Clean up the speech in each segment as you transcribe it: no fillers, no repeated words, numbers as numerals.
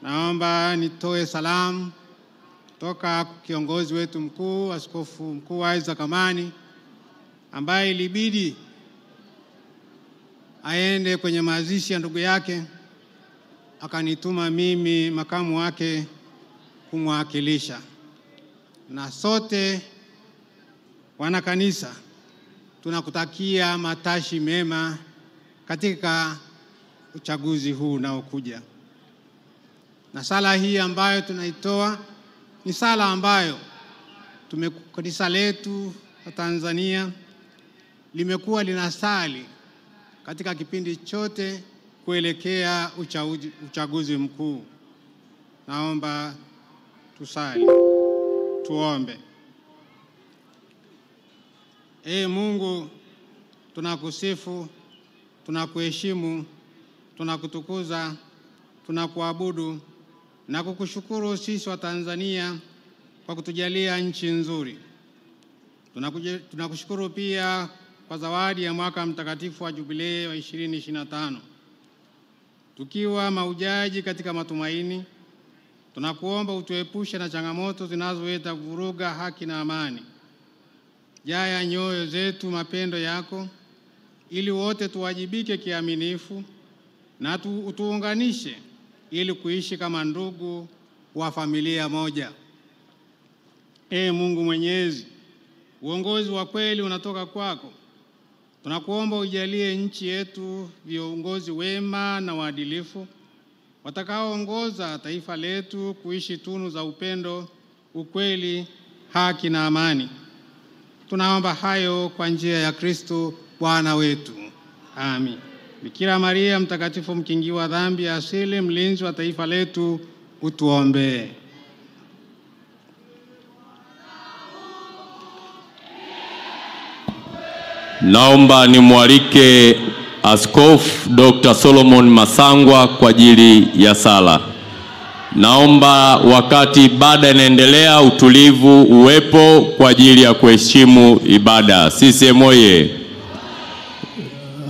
Naomba nitoe salamu kutoka kiongozi wetu mkuu, Askofu Mkuu Isaac Amani, ambaye ilibidi aende kwenye mazishi ya ndugu yake, akanituma mimi makamu wake kumwakilisha. Na sote wana kanisa tunakutakia matashi mema katika uchaguzi huu unaokuja. Na sala hii ambayo tunaitoa ni sala ambayo kanisa letu la Tanzania limekuwa linasali katika kipindi chote kuelekea uchaguzi mkuu. Naomba tusali, tuombe. Mungu, tunakusifu, tunakuheshimu, tunakutukuza, tunakuabudu na kukushukuru sisi wa Tanzania kwa kutujalia nchi nzuri. Tunakushukuru pia kwa zawadi ya mwaka mtakatifu wa Jubilei wa 2025. Tukiwa mahujaji katika matumaini, tunakuomba utuepushe na changamoto zinazoweza kuvuruga haki na amani. Jaya nyoyo zetu mapendo yako, ili wote tuwajibike kiaminifu na utuunganishe ili kuishi kama ndugu wa familia moja. Mungu Mwenyezi, uongozi wa kweli unatoka kwako. Tunakuomba ujalie nchi yetu viongozi wema na waadilifu, watakaoongoza taifa letu kuishi tunu za upendo, ukweli, haki na amani. Tunaomba hayo kwa njia ya Kristo Bwana wetu. Amen. Bikira Maria mtakatifu, mkingiwa dhambi ya asili, mlinzi wa taifa letu, utuombee. Naomba nimwalike Askofu Dr. Solomon Masangwa kwa ajili ya sala. Naomba wakati ibada inaendelea utulivu uwepo kwa ajili ya kuheshimu ibada. CCM oyee!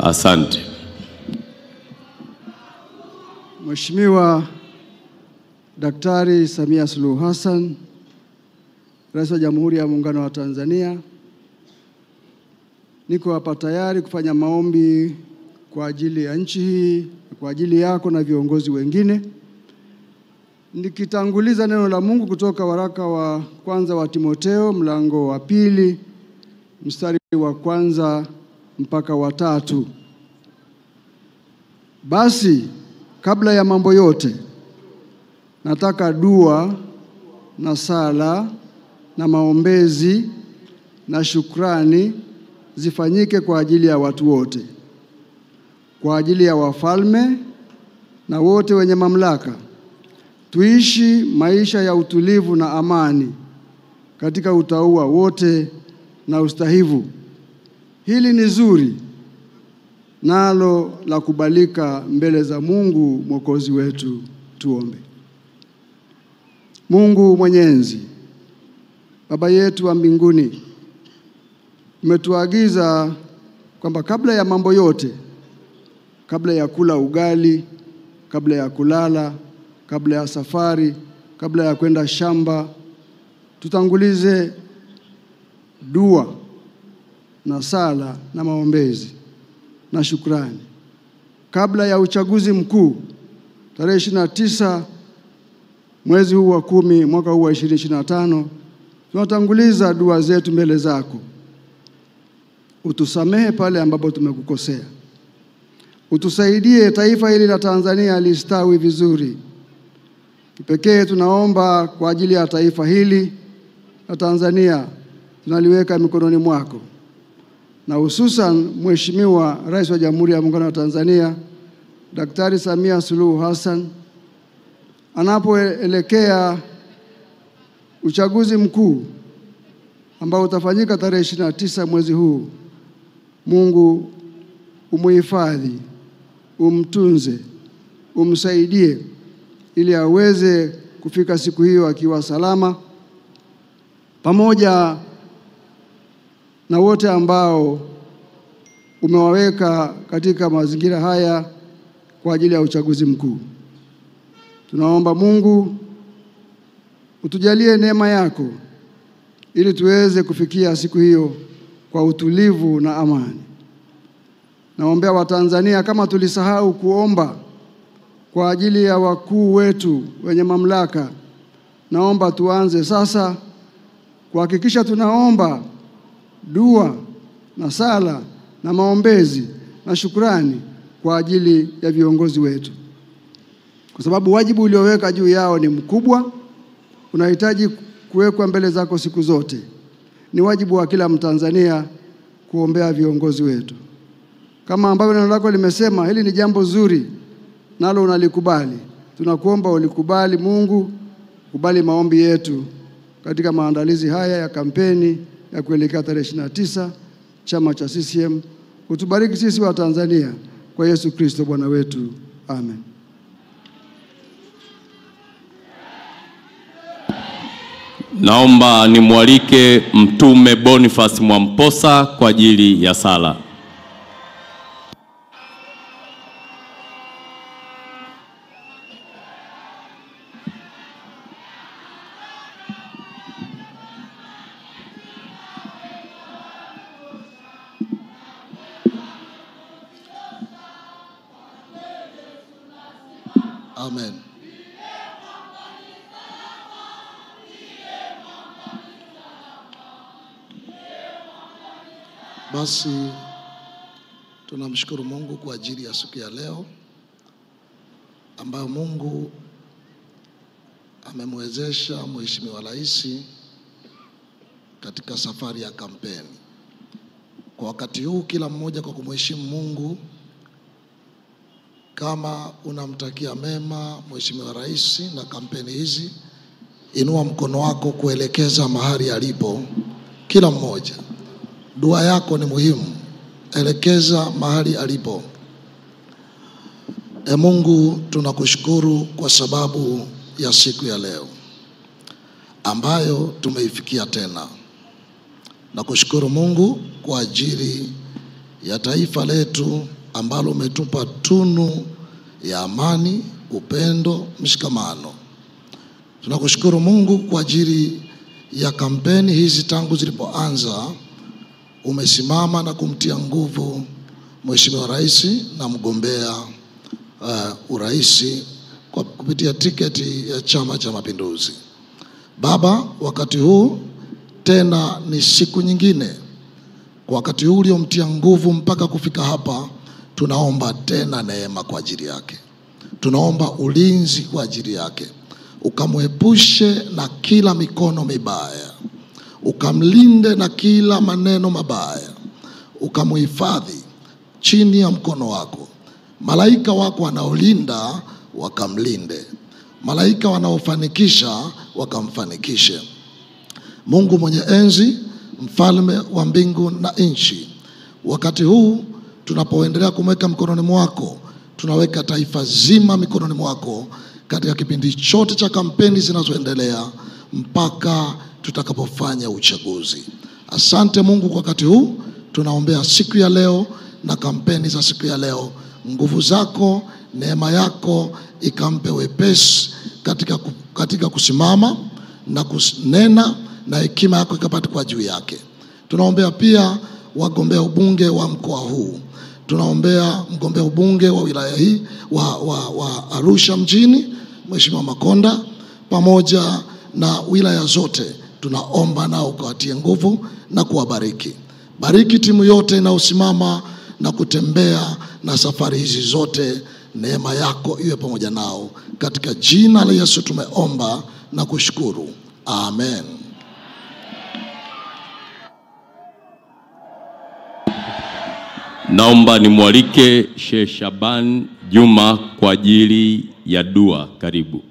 Asante. Mheshimiwa Daktari Samia Suluhu Hassan, Rais wa Jamhuri ya Muungano wa Tanzania, niko hapa tayari kufanya maombi kwa ajili ya nchi hii, kwa ajili yako na viongozi wengine. Nikitanguliza neno la Mungu kutoka waraka wa kwanza wa Timotheo mlango wa 2 mstari wa 1 mpaka wa 3. Basi kabla ya mambo yote, nataka dua na sala na maombezi na shukrani zifanyike kwa ajili ya watu wote, kwa ajili ya wafalme na wote wenye mamlaka, tuishi maisha ya utulivu na amani katika utauwa wote na ustahivu. Hili ni zuri nalo la kubalika mbele za Mungu Mwokozi wetu. Tuombe. Mungu Mwenyezi, Baba yetu wa mbinguni, umetuagiza kwamba kabla ya mambo yote, kabla ya kula ugali, kabla ya kulala, kabla ya safari, kabla ya kwenda shamba, tutangulize dua na sala na maombezi na shukrani. Kabla ya uchaguzi mkuu tarehe 29 mwezi huu wa 10 mwaka huu wa 2025, tunatanguliza dua zetu mbele zako. Utusamehe pale ambapo tumekukosea. Utusaidie taifa hili la Tanzania listawi vizuri. Kipekee tunaomba kwa ajili ya taifa hili la Tanzania, tunaliweka mikononi mwako. Na hususan Mheshimiwa Rais wa Jamhuri ya Muungano wa Tanzania Daktari Samia Suluhu Hassan anapoelekea uchaguzi mkuu ambao utafanyika tarehe 29 mwezi huu. Mungu umuhifadhi, umtunze, umsaidie ili aweze kufika siku hiyo akiwa salama, pamoja na wote ambao umewaweka katika mazingira haya kwa ajili ya uchaguzi mkuu. Tunaomba Mungu utujalie neema yako ili tuweze kufikia siku hiyo kwa utulivu na amani. Naombea Watanzania, kama tulisahau kuomba kwa ajili ya wakuu wetu wenye mamlaka, naomba tuanze sasa kuhakikisha tunaomba dua na sala na maombezi na shukrani kwa ajili ya viongozi wetu, kwa sababu wajibu ulioweka juu yao ni mkubwa, unahitaji kuwekwa mbele zako siku zote. Ni wajibu wa kila Mtanzania kuombea viongozi wetu. Kama ambavyo neno lako limesema, hili ni jambo zuri nalo unalikubali. Tunakuomba ulikubali Mungu, kubali maombi yetu katika maandalizi haya ya kampeni ya kuelekea tarehe 29 chama cha CCM. Utubariki sisi wa Tanzania kwa Yesu Kristo Bwana wetu. Amen. Naomba nimwalike Mtume Boniface Mwamposa kwa ajili ya sala. Amen. Basi tunamshukuru Mungu kwa ajili ya siku ya leo ambayo Mungu amemwezesha Mheshimiwa Rais katika safari ya kampeni. Kwa wakati huu, kila mmoja kwa kumheshimu Mungu, kama unamtakia mema Mheshimiwa Rais na kampeni hizi, inua mkono wako kuelekeza mahali alipo. Kila mmoja, dua yako ni muhimu, elekeza mahali alipo. Mungu, tunakushukuru kwa sababu ya siku ya leo ambayo tumeifikia tena. Nakushukuru Mungu kwa ajili ya taifa letu ambalo umetupa tunu ya amani, upendo, mshikamano. Tunakushukuru Mungu kwa ajili ya kampeni hizi tangu zilipoanza, umesimama na kumtia nguvu Mheshimiwa Rais na mgombea urais kwa kupitia tiketi ya Chama cha Mapinduzi. Baba, wakati huu tena ni siku nyingine, kwa wakati huu uliomtia nguvu mpaka kufika hapa, tunaomba tena neema kwa ajili yake. Tunaomba ulinzi kwa ajili yake, ukamwepushe na kila mikono mibaya, ukamlinde na kila maneno mabaya, ukamuhifadhi chini ya mkono wako. Malaika wako wanaolinda wakamlinde, malaika wanaofanikisha wakamfanikishe. Mungu mwenye enzi, mfalme wa mbingu na nchi, wakati huu tunapoendelea kumweka mikononi mwako, tunaweka taifa zima mikononi mwako katika kipindi chote cha kampeni zinazoendelea mpaka tutakapofanya uchaguzi. Asante Mungu kwa wakati huu, tunaombea siku ya leo na kampeni za siku ya leo. Nguvu zako, neema yako ikampe wepesi katika kusimama na kunena, na hekima yako ikapate kwa juu yake. Tunaombea pia wagombea ubunge wa mkoa huu. Tunaombea mgombea ubunge wa wilaya hii wa Arusha mjini, Mheshimiwa Makonda, pamoja na wilaya zote. Tunaomba nao ukawatie nguvu na kuwabariki. Bariki timu yote inayosimama na kutembea na safari hizi zote. Neema yako iwe pamoja nao. Katika jina la Yesu tumeomba na kushukuru. Amen. Naomba nimwalike Sheikh Shaban Juma kwa ajili ya dua. Karibu.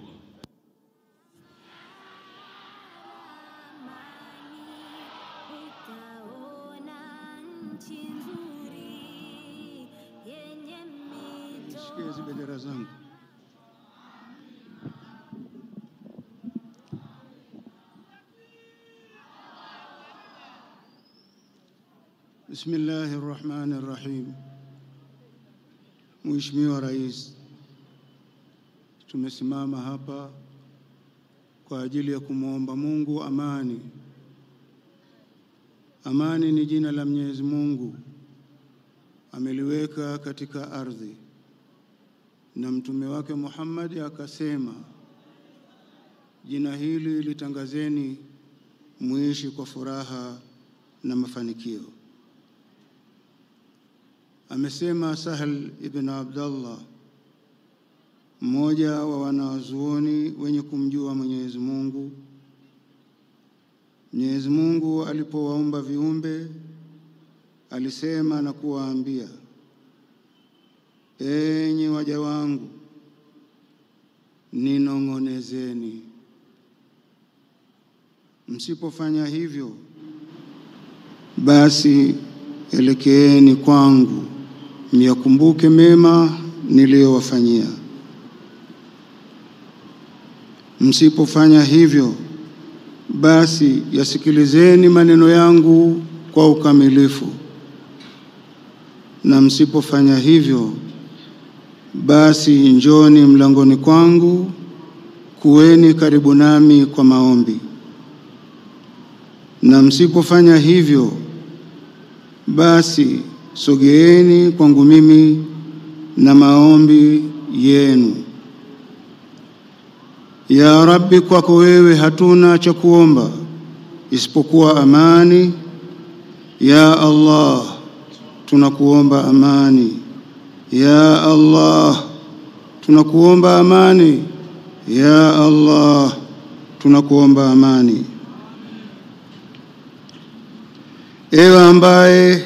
Bismillahirrahmanirrahim. Mheshimiwa Rais, tumesimama hapa kwa ajili ya kumwomba Mungu amani. Amani ni jina la Mwenyezi Mungu, ameliweka katika ardhi, na mtume wake Muhammad akasema, jina hili litangazeni muishi kwa furaha na mafanikio. Amesema Sahal ibn Abdullah, mmoja wa wanazuoni wenye kumjua Mwenyezi Mungu. Mwenyezi Mungu alipowaumba viumbe alisema na kuwaambia, enyi waja wangu, ninong'onezeni. Msipofanya hivyo, basi elekeeni kwangu, myakumbuke mema niliyowafanyia. Msipofanya hivyo, basi yasikilizeni maneno yangu kwa ukamilifu. Na msipofanya hivyo, basi njoni mlangoni kwangu, kuweni karibu nami kwa maombi. Na msipofanya hivyo, basi sogeeni kwangu mimi na maombi yenu. Ya Rabbi, kwako wewe hatuna cha kuomba isipokuwa amani. Ya Allah, tunakuomba amani. Ya Allah, tunakuomba amani. Ya Allah, tunakuomba amani. Ewe ambaye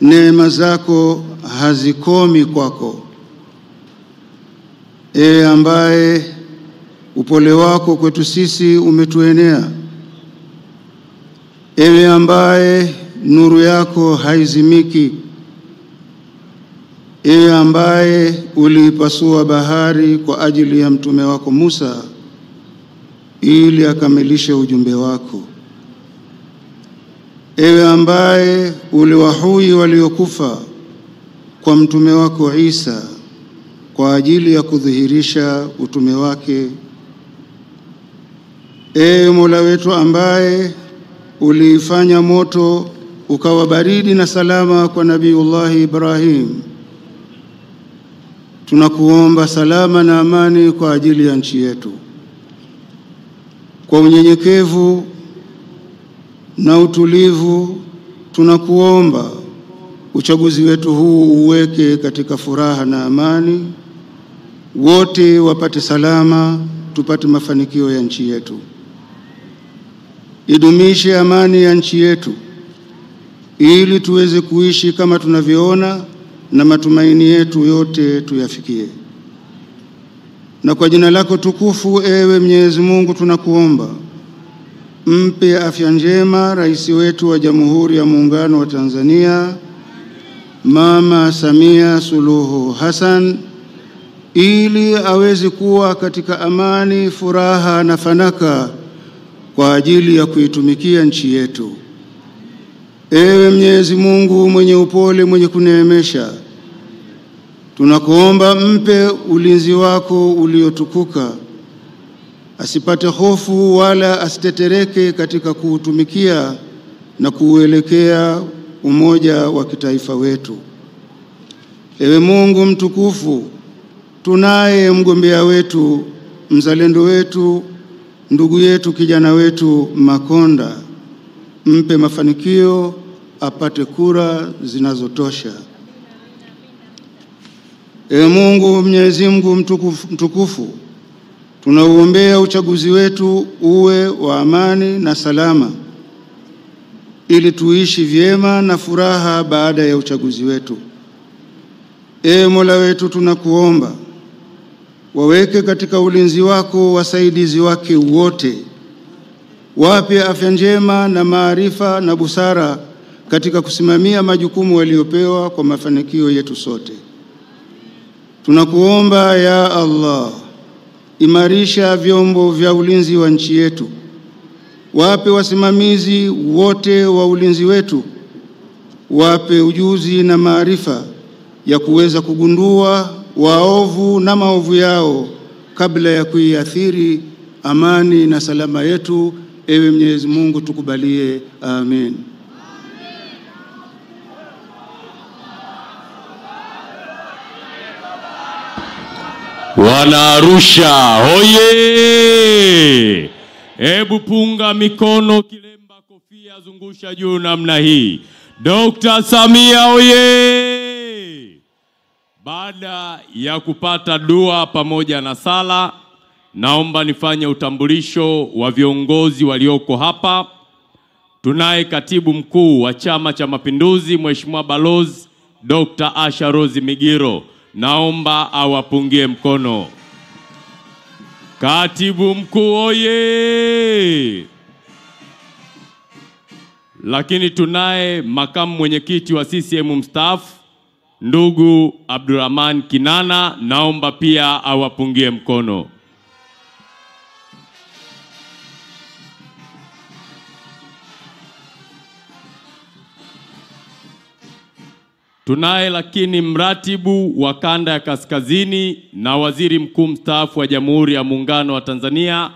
neema zako hazikomi kwako, ewe ambaye upole wako kwetu sisi umetuenea, ewe ambaye nuru yako haizimiki, ewe ambaye uliipasua bahari kwa ajili ya mtume wako Musa ili akamilishe ujumbe wako, ewe ambaye uliwahui waliokufa kwa mtume wako Isa kwa ajili ya kudhihirisha utume wake, ewe Mola wetu ambaye uliifanya moto ukawa baridi na salama kwa Nabiiullah Ibrahim, tunakuomba salama na amani kwa ajili ya nchi yetu. Kwa unyenyekevu na utulivu tunakuomba uchaguzi wetu huu uweke katika furaha na amani, wote wapate salama, tupate mafanikio ya nchi yetu. Idumishe amani ya nchi yetu ili tuweze kuishi kama tunavyoona na matumaini yetu yote tuyafikie. Na kwa jina lako tukufu, ewe Mwenyezi Mungu, tunakuomba mpe afya njema rais wetu wa Jamhuri ya Muungano wa Tanzania, Mama Samia Suluhu Hassan, ili aweze kuwa katika amani, furaha na fanaka kwa ajili ya kuitumikia nchi yetu. Ewe Mwenyezi Mungu mwenye upole, mwenye kuneemesha, tunakuomba mpe ulinzi wako uliotukuka, asipate hofu wala asitetereke katika kuutumikia na kuuelekea umoja wa kitaifa wetu. Ewe Mungu mtukufu, tunaye mgombea wetu, mzalendo wetu, ndugu yetu, kijana wetu Makonda, mpe mafanikio, apate kura zinazotosha. Ewe Mungu Mwenyezi Mungu mtukufu, tunauombea uchaguzi wetu uwe wa amani na salama, ili tuishi vyema na furaha baada ya uchaguzi wetu. Ewe Mola wetu, tunakuomba waweke katika ulinzi wako wasaidizi wake wote, wape afya njema na maarifa na busara katika kusimamia majukumu waliopewa kwa mafanikio yetu sote. Tunakuomba ya Allah, imarisha vyombo vya ulinzi wa nchi yetu, wape wasimamizi wote wa ulinzi wetu, wape ujuzi na maarifa ya kuweza kugundua waovu na maovu yao kabla ya kuiathiri amani na salama yetu. Ewe Mwenyezi Mungu tukubalie, amin. Wanaarusha hoye! Hebu punga mikono, kilemba, kofia, zungusha juu namna hii. Dr. Samia hoye! Baada ya kupata dua pamoja na sala, naomba nifanye utambulisho wa viongozi walioko hapa. Tunaye Katibu Mkuu wa Chama cha Mapinduzi, Mheshimiwa Balozi Dr. Asha Rose Migiro. Naomba awapungie mkono. Katibu Mkuu oye! Lakini tunaye Makamu Mwenyekiti wa CCM mstaafu, ndugu Abdurrahman Kinana. Naomba pia awapungie mkono. Tunaye lakini mratibu wa kanda ya kaskazini na waziri mkuu mstaafu wa Jamhuri ya Muungano wa Tanzania,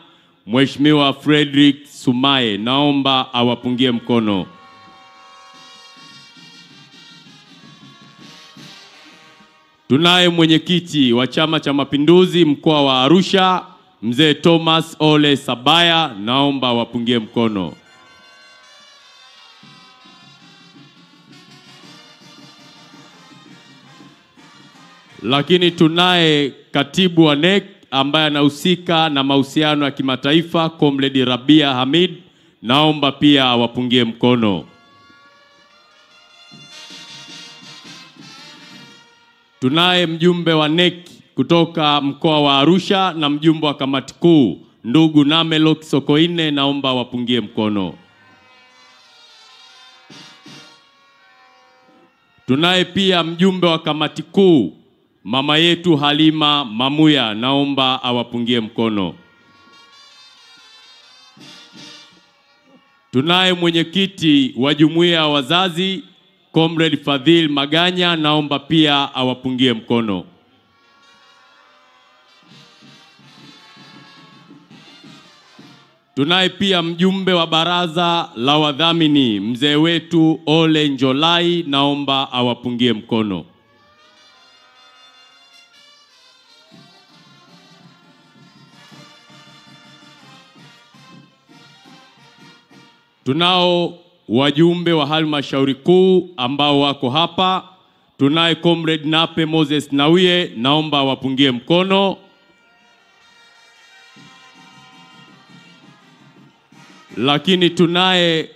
Mheshimiwa Frederick Sumaye. Naomba awapungie mkono. Tunaye mwenyekiti wa Chama cha Mapinduzi mkoa wa Arusha, Mzee Thomas Ole Sabaya. Naomba awapungie mkono. Lakini tunaye katibu wa NEC ambaye anahusika na mahusiano ya kimataifa, Comrade Rabia Hamid. Naomba pia awapungie mkono. Tunaye mjumbe wa NEC kutoka mkoa wa Arusha na mjumbe wa kamati kuu, ndugu Namelo Sokoine. Naomba wapungie mkono. Tunaye pia mjumbe wa kamati kuu, mama yetu Halima Mamuya. Naomba awapungie mkono. Tunaye mwenyekiti wa jumuiya ya wazazi, Comrade Fadhil Maganya. Naomba pia awapungie mkono. Tunaye pia mjumbe wa baraza la wadhamini, mzee wetu Ole Njolai. Naomba awapungie mkono. Tunao wajumbe wa halmashauri kuu ambao wako hapa. Tunaye Comrade Nape Moses Nauye. Naomba wapungie mkono. Lakini tunaye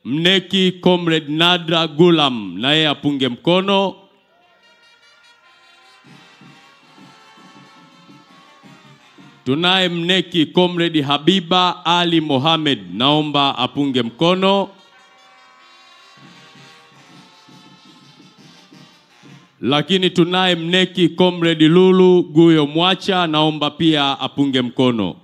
mneki Comrade Nadra Gulam, naye apunge mkono. Tunaye mneki Comrade Habiba Ali Mohamed. Naomba apunge mkono. Lakini tunaye mneki Comrade Lulu Guyo Mwacha. Naomba pia apunge mkono.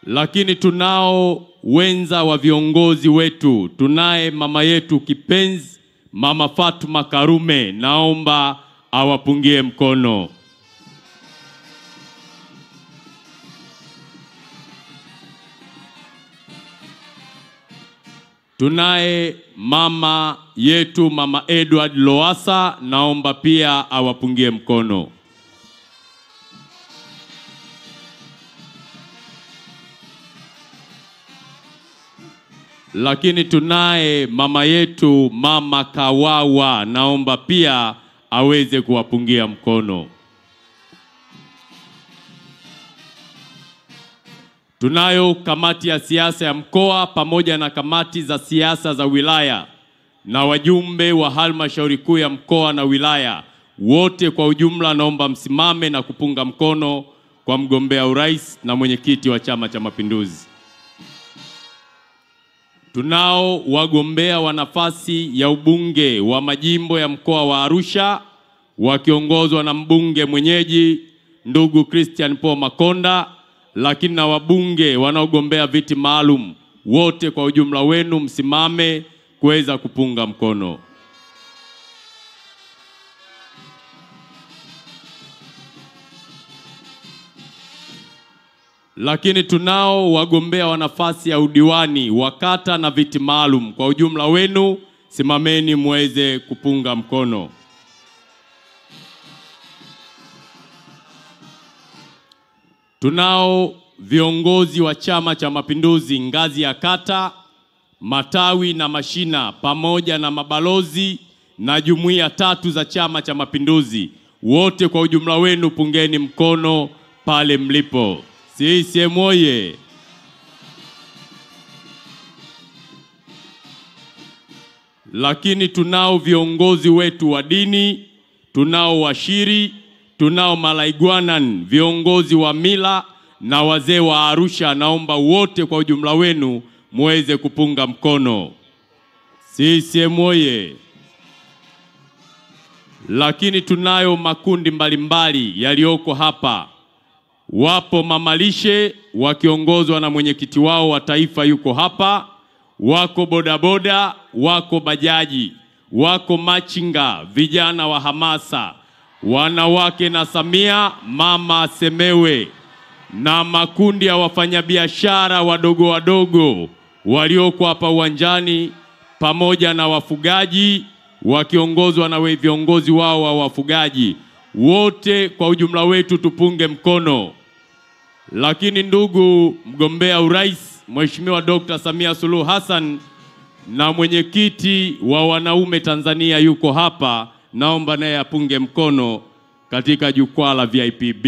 Lakini tunao wenza wa viongozi wetu. Tunaye mama yetu kipenzi, Mama Fatuma Karume. Naomba awapungie mkono. Tunaye mama yetu Mama Edward Loasa. Naomba pia awapungie mkono. Lakini tunaye mama yetu Mama Kawawa. Naomba pia aweze kuwapungia mkono. Tunayo kamati ya siasa ya mkoa pamoja na kamati za siasa za wilaya na wajumbe wa halmashauri kuu ya mkoa na wilaya. Wote kwa ujumla naomba msimame na kupunga mkono kwa mgombea urais na mwenyekiti wa Chama cha Mapinduzi. Tunao wagombea wa nafasi ya ubunge wa majimbo ya mkoa wa Arusha wakiongozwa na mbunge mwenyeji ndugu Christian Paul Makonda, lakini na wabunge wanaogombea viti maalum. Wote kwa ujumla wenu msimame kuweza kupunga mkono. lakini tunao wagombea wa nafasi ya udiwani wa kata na viti maalum. Kwa ujumla wenu, simameni muweze kupunga mkono. Tunao viongozi wa Chama cha Mapinduzi ngazi ya kata, matawi na mashina, pamoja na mabalozi na jumuiya 3 za Chama cha Mapinduzi. Wote kwa ujumla wenu pungeni mkono pale mlipo. CCM oye! Lakini tunao viongozi wetu wa dini, tunao washiri, tunao malaigwanan, viongozi wa mila na wazee wa Arusha. Naomba wote kwa ujumla wenu muweze kupunga mkono. CCM oye! Lakini tunayo makundi mbalimbali yaliyoko hapa. Wapo mamalishe wakiongozwa na mwenyekiti wao wa taifa yuko hapa. Wako bodaboda, wako bajaji, wako machinga, vijana wa hamasa, wanawake na Samia mama Semewe, na makundi ya wafanyabiashara wadogo wadogo walioko hapa uwanjani, pamoja na wafugaji wakiongozwa na viongozi wao wa wafugaji. Wote kwa ujumla wetu tupunge mkono. Lakini ndugu mgombea urais Mheshimiwa Dr. Samia Suluhu Hassan na mwenyekiti wa wanaume Tanzania yuko hapa, naomba naye apunge mkono katika jukwaa la VIPB.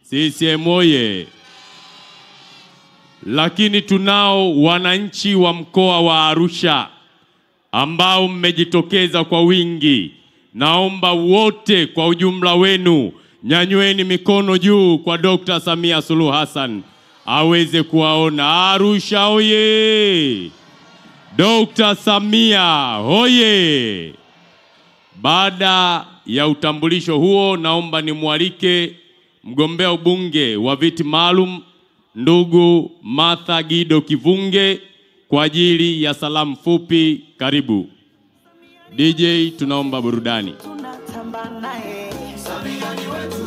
CCM oye! Lakini tunao wananchi wa mkoa wa Arusha ambao mmejitokeza kwa wingi. Naomba wote kwa ujumla wenu nyanyueni mikono juu kwa Dr. Samia Suluhu Hassan aweze kuwaona. Arusha oye! Dr. Samia oye! Baada ya utambulisho huo, naomba nimwalike mgombea ubunge wa viti maalum ndugu Martha Gido Kivunge kwa ajili ya salamu fupi. Karibu. DJ, tunaomba burudani. Tunatamba naye. Samia ni wetu.